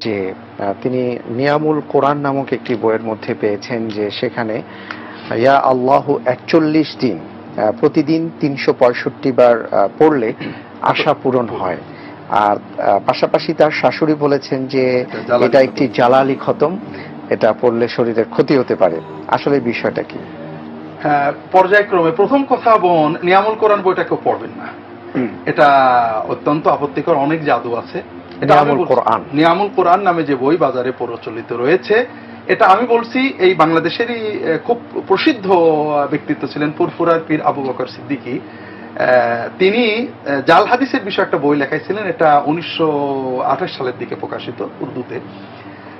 যে তিনি নিয়ামুল কোরআন নামক একটি বইয়ের মধ্যে পেয়েছেন যে সেখানে ইয়া আল্লাহ 41 দিন প্রতিদিন 365 বার পড়লে আশা পূরণ হয়। আর পাশাপাশি তার শাশুড়ি বলেছেন যে এটা একটি জালালি খতম, এটা পড়লে শরীরের ক্ষতি হতে পারে। আসলে বিষয়টা কি? হ্যাঁ, পর্যায়ক্রমে প্রথম কথা বোন, নিয়ামুল কোরআন বইটা কেউ পড়বেন না, এটা অত্যন্ত আপত্তিকর। অনেক জাদু আছে। নিয়ামুল কোরআন নামে যে বই বাজারে প্রচলিত রয়েছে, এটা আমি বলছি এই বাংলাদেশেরই খুব প্রসিদ্ধ ব্যক্তিত্ব ছিলেন ফুরফুরার পীর আবু বকর সিদ্দিকী। তিনি জাল হাদিসের বিষয়ে একটা বই লেখাইছিলেন, এটা 1928 সালের দিকে প্রকাশিত উর্দুতে।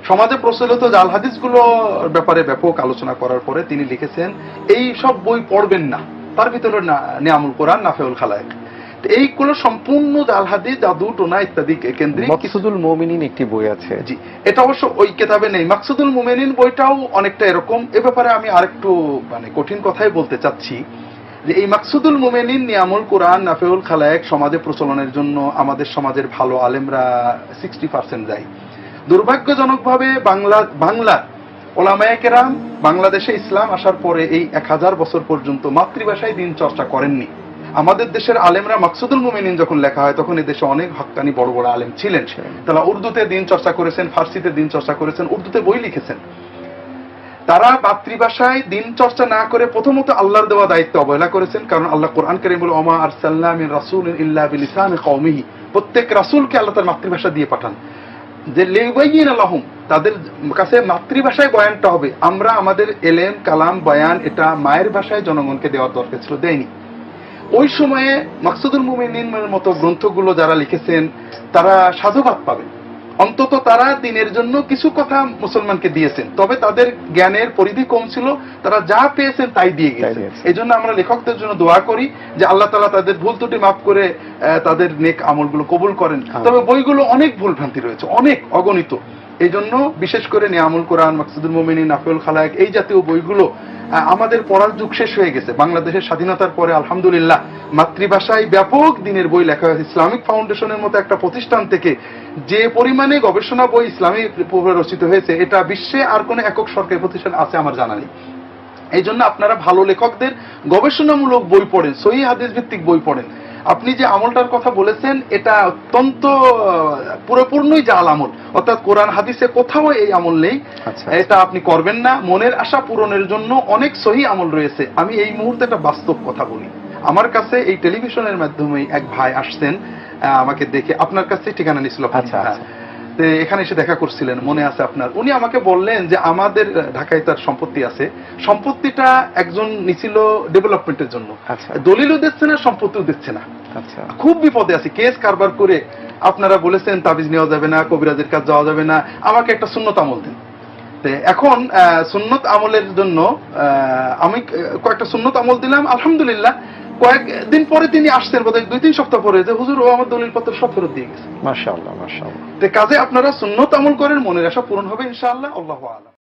সমাজে প্রচলিত জাল হাদিসগুলোর ব্যাপারে ব্যাপক আলোচনা করার পরে তিনি লিখেছেন এই সব বই পড়বেন না, তার ভিতরে নিয়ামুল কোরআন, নাফেউল খালায়েক, এইগুলো সম্পূর্ণ জাল হাদিস, জাদু টোনা ইত্যাদি কেন্দ্রিক। মাকসুদুল মুমিনিন একটি বই আছে, জি, এটা অবশ্য ওই কিতাবে নেই। মাকসুদুল মুমিনিন বইটাও অনেকটা এরকম। এ ব্যাপারে আমি আরেকটু কঠিন কথাই বলতে চাচ্ছি যে এই মাকসুদুল মুমিনিন, নিয়ামুল কোরআন, নাফেউল খালায়েক সমাজে প্রচলনের জন্য আমাদের সমাজের ভালো আলেমরা 60% যায়। দুর্ভাগ্যজনকভাবে বাংলার ওলামায়ে কেরাম বাংলাদেশে ইসলাম আসার পরে এই 1000 বছর পর্যন্ত মাতৃভাষায় দিন চর্চা করেননি। আমাদের দেশের আলেমরা মাকসুদুল মুমিনিন যখন লেখা হয় তখন এই দেশে অনেক হক্কানি বড় বড় আলেম ছিলেন, তারা উর্দুতে দিন চর্চা করেছেন, ফার্সিতে দিন চর্চা করেছেন, উর্দুতে বই লিখেছেন। তারা মাতৃভাষায় দিন চর্চা না করে প্রথমত আল্লাহর দেওয়া দায়িত্ব অবহেলা করেছেন। কারণ আল্লাহ কোরআন কারীমে বলে ওমা আরসালনা মিন রাসূলিন ইল্লা বিলিসানি কওমিহি, প্রত্যেক রাসূলকে আল্লাহ তার মাতৃভাষা দিয়ে পাঠান, যে লিউবাইয়িনা লাহুম, তাদের কাছে মাতৃভাষায় বয়ানটা হবে। আমরা আমাদের এলেম কালাম বয়ান এটা মায়ের ভাষায় জনগণকে দেওয়ার দরকার ছিল, দেয়নি। ওই সময়ে মাকসুদুল মুমিনিনের মতো গ্রন্থগুলো যারা লিখেছেন তারা সাধুবাদ পাবেন, অন্তত তারা দিনের জন্য কিছু কথা মুসলমানকে দিয়েছেন। তবে তাদের জ্ঞানের পরিধি কম ছিল, তারা যা পেয়েছেন তাই দিয়ে গেছেন। এই জন্য আমরা লেখকদের জন্য দোয়া করি যে আল্লাহ তাআলা তাদের ভুল ত্রুটি মাফ করে তাদের নেক আমলগুলো কবুল করেন। তবে বইগুলো অনেক ভুল ভ্রান্তি রয়েছে, অনেক অগণিত। এই জন্য বিশেষ করে নিয়ামুল কোরআন, মাকসুদুল মুমিনিন, নাফেউল খালায়েক এই জাতীয় বইগুলো আমাদের পড়ার যুগ শেষ হয়ে গেছে। বাংলাদেশের স্বাধীনতার পরে আলহামদুলিল্লাহ মাতৃভাষায় ব্যাপক দিনের বই লেখা হয়েছে। ইসলামিক ফাউন্ডেশনের মতো একটা প্রতিষ্ঠান থেকে যে পরিমাণে গবেষণা বই ইসলামী রচিত হয়েছে, এটা বিশ্বে আর কোনো একক সরকারি প্রতিষ্ঠান আছে আমার জানা নেই। এই জন্য আপনারা ভালো লেখকদের গবেষণামূলক বই পড়েন, সহিহ হাদিস ভিত্তিক বই পড়েন। আপনি যে আমলটার কথা বলেছেন এটা অত্যন্ত পুরোপূর্ণই জাল আমল, অর্থাৎ কোরআন হাদিসে কোথাও এই আমল নেই। এটা আপনি করবেন না। মনের আশা পূরণের জন্য অনেক সহিহ আমল রয়েছে। আমি এই মুহূর্তে একটা বাস্তব কথা বলি। আমার কাছে এই টেলিভিশনের মাধ্যমে এক ভাই আসছেন, আমাকে দেখে আপনার কাছে ঠিকানা নিছিল, এখানে এসে দেখা করছিলেন, মনে আছে আপনার। উনি আমাকে বললেন যে আমাদের ঢাকায় তার সম্পত্তি আছে, সম্পত্তিটা একজন নিছিল ডেভেলপমেন্টের জন্য, দলিলও দিচ্ছে না, সম্পত্তিও দিচ্ছে না, খুব বিপদে আছে, কেস কারবার করে। আপনারা বলেছেন তাবিজ নেওয়া যাবে না, কবিরাজের কাছে যাওয়া যাবে না, আমাকে একটা সুন্নত আমল দিন। এখন সুন্নত আমলের জন্য আমি কয়েকটা সুন্নত আমল দিলাম। আলহামদুলিল্লাহ কয়েকদিন পরে তিনি আসছেন, বোধহয় 2-3 সপ্তাহ পরে, যে হুজুর ও আমার দলিলপত্র সব ফেরত দিয়ে গেছে। মাশাআল্লাহ, মাশাআল্লাহ। কাজে আপনারা সুন্নত আমল করেন, মনের আশা পূরণ হবে ইনশাআল্লাহ। আল্লাহু আ'লাম।